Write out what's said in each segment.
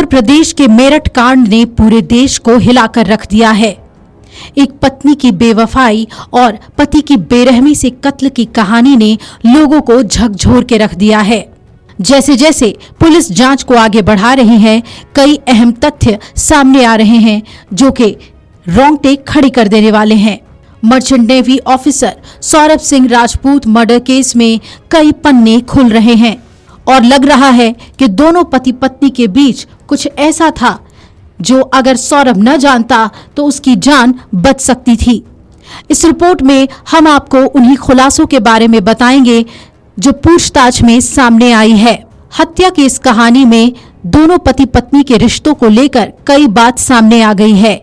उत्तर प्रदेश के मेरठ कांड ने पूरे देश को हिलाकर रख दिया है। एक पत्नी की बेवफाई और पति की बेरहमी से कत्ल की कहानी ने लोगों को झकझोर के रख दिया है। जैसे जैसे पुलिस जांच को आगे बढ़ा रही है, कई अहम तथ्य सामने आ रहे हैं जो कि रोंगटे खड़ी कर देने वाले हैं। Merchant navy officer Saurabh Singh Rajput murder case में कई पन्ने खुल रहे हैं और लग रहा है कि दोनों पति पत्नी के बीच कुछ ऐसा था जो अगर सौरभ न जानता तो उसकी जान बच सकती थी। इस रिपोर्ट में हम आपको उन्हीं खुलासों के बारे में बताएंगे जो पूछताछ में सामने आई है। हत्या की इस कहानी में दोनों पति पत्नी के रिश्तों को लेकर कई बात सामने आ गई है।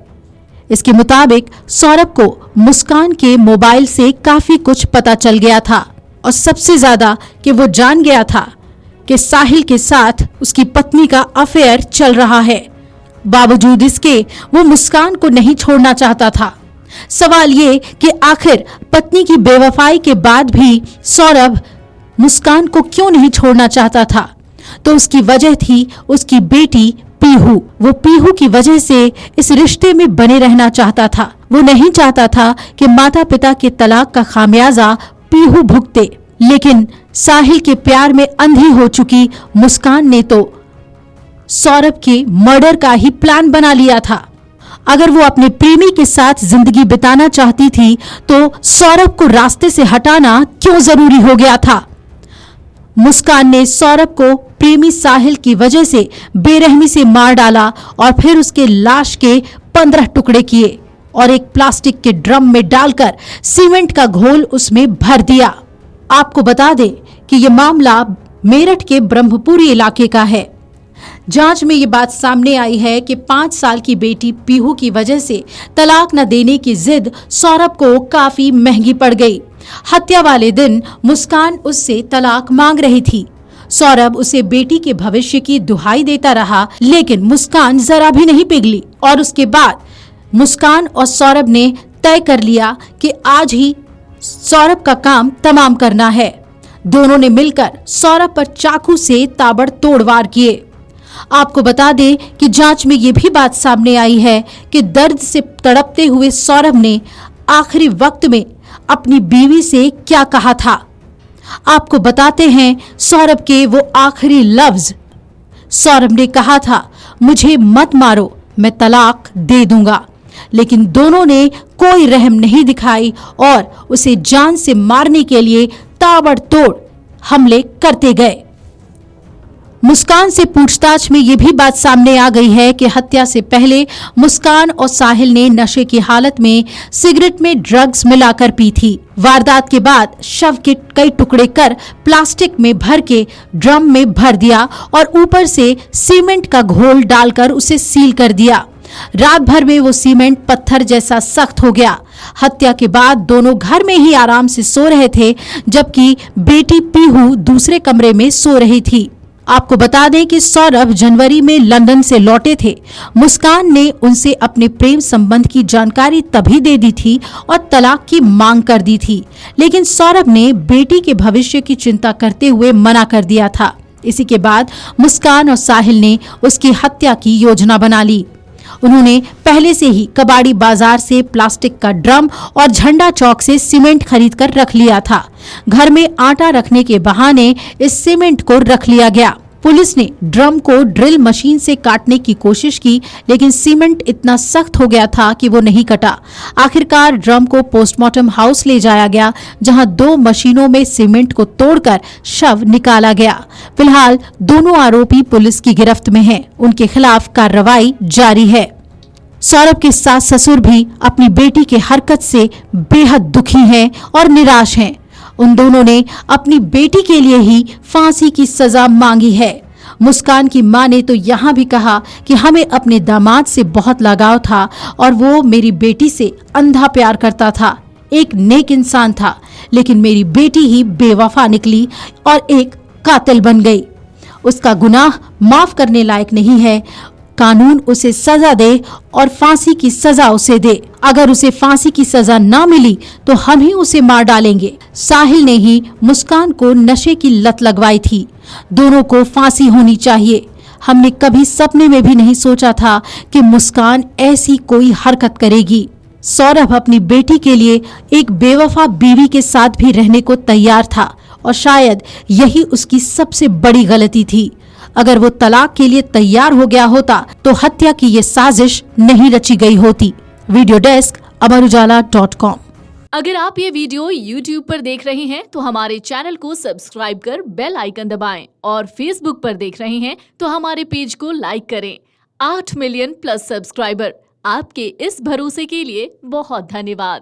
इसके मुताबिक सौरभ को मुस्कान के मोबाइल से काफी कुछ पता चल गया था और सबसे ज्यादा कि वो जान गया था कि साहिल के साथ उसकी पत्नी का अफेयर चल रहा है। बावजूद इसके वो मुस्कान को नहीं छोड़ना चाहता था। सवाल ये कि आखिर पत्नी की बेवफाई के बाद भी सौरभ मुस्कान को क्यों नहीं छोड़ना चाहता था? तो उसकी वजह थी उसकी बेटी पीहू। वो पीहू की वजह से इस रिश्ते में बने रहना चाहता था। वो नहीं चाहता था कि माता पिता के तलाक का खामियाजा पीहू भुगते। लेकिन साहिल के प्यार में अंधी हो चुकी मुस्कान ने तो सौरभ के मर्डर का ही प्लान बना लिया था। अगर वो अपने प्रेमी के साथ जिंदगी बिताना चाहती थी तो सौरभ को रास्ते से हटाना क्यों जरूरी हो गया था? मुस्कान ने सौरभ को प्रेमी साहिल की वजह से बेरहमी से मार डाला और फिर उसके लाश के 15 टुकड़े किए और एक प्लास्टिक के ड्रम में डालकर सीमेंट का घोल उसमें भर दिया। आपको बता दें कि यह मामला मेरठ के ब्रह्मपुरी इलाके का है। जांच में ये बात सामने आई है कि 5 साल की बेटी पीहू की वजह से तलाक न देने की जिद सौरभ को काफी महंगी पड़ गई। हत्या वाले दिन मुस्कान उससे तलाक मांग रही थी। सौरभ उसे बेटी के भविष्य की दुहाई देता रहा, लेकिन मुस्कान जरा भी नहीं पिघली और उसके बाद मुस्कान और सौरभ ने तय कर लिया कि आज ही सौरभ का काम तमाम करना है। दोनों ने मिलकर सौरभ पर चाकू से ताबड़तोड़ वार किए। आपको बता दें कि जांच में ये भी बात सामने आई है कि दर्द से तड़पते हुए सौरभ ने आखिरी वक्त में अपनी बीवी से क्या कहा था। आपको बताते हैं सौरभ के वो आखिरी लफ्ज। सौरभ ने कहा था, मुझे मत मारो, मैं तलाक दे दूंगा। लेकिन दोनों ने कोई रहम नहीं दिखाई और उसे जान से मारने के लिए ताबड़तोड़ हमले करते गए। मुस्कान से पूछताछ में यह भी बात सामने आ गई है कि हत्या से पहले मुस्कान और साहिल ने नशे की हालत में सिगरेट में ड्रग्स मिलाकर पी थी। वारदात के बाद शव के कई टुकड़े कर प्लास्टिक में भर के ड्रम में भर दिया और ऊपर से सीमेंट का घोल डालकर उसे सील कर दिया। रात भर में वो सीमेंट पत्थर जैसा सख्त हो गया। हत्या के बाद दोनों घर में ही आराम से सो रहे थे, जबकि बेटी पीहू दूसरे कमरे में सो रही थी। आपको बता दें कि सौरभ जनवरी में लंदन से लौटे थे। मुस्कान ने उनसे अपने प्रेम संबंध की जानकारी तभी दे दी थी और तलाक की मांग कर दी थी, लेकिन सौरभ ने बेटी के भविष्य की चिंता करते हुए मना कर दिया था। इसी के बाद मुस्कान और साहिल ने उसकी हत्या की योजना बना ली। उन्होंने पहले से ही कबाड़ी बाजार से प्लास्टिक का ड्रम और झंडा चौक से सीमेंट खरीद कर रख लिया था। घर में आटा रखने के बहाने इस सीमेंट को रख लिया गया। पुलिस ने ड्रम को ड्रिल मशीन से काटने की कोशिश की, लेकिन सीमेंट इतना सख्त हो गया था कि वो नहीं कटा। आखिरकार ड्रम को पोस्टमार्टम हाउस ले जाया गया, जहां 2 मशीनों में सीमेंट को तोड़कर शव निकाला गया। फिलहाल दोनों आरोपी पुलिस की गिरफ्त में हैं। उनके खिलाफ कार्रवाई जारी है। सौरभ के सास ससुर भी अपनी बेटी की हरकत से बेहद दुखी हैं और निराश हैं। उन दोनों ने अपनी बेटी के लिए ही फांसी की सजा मांगी है। मुस्कान की मां ने तो यहाँ भी कहा कि हमें अपने दामाद से बहुत लगाव था और वो मेरी बेटी से अंधा प्यार करता था, एक नेक इंसान था, लेकिन मेरी बेटी ही बेवफा निकली और एक कातिल बन गई। उसका गुनाह माफ करने लायक नहीं है। कानून उसे सजा दे और फांसी की सजा उसे दे। अगर उसे फांसी की सजा ना मिली तो हम ही उसे मार डालेंगे। साहिल ने ही मुस्कान को नशे की लत लगवाई थी। दोनों को फांसी होनी चाहिए। हमने कभी सपने में भी नहीं सोचा था कि मुस्कान ऐसी कोई हरकत करेगी। सौरभ अपनी बेटी के लिए एक बेवफा बीवी के साथ भी रहने को तैयार था और शायद यही उसकी सबसे बड़ी गलती थी। अगर वो तलाक के लिए तैयार हो गया होता तो हत्या की ये साजिश नहीं रची गई होती। Video desk amarujala.com। अगर आप ये वीडियो YouTube पर देख रहे हैं तो हमारे चैनल को सब्सक्राइब कर बेल आइकन दबाएं और Facebook पर देख रहे हैं तो हमारे पेज को लाइक करें। 8 मिलियन प्लस सब्सक्राइबर, आपके इस भरोसे के लिए बहुत धन्यवाद।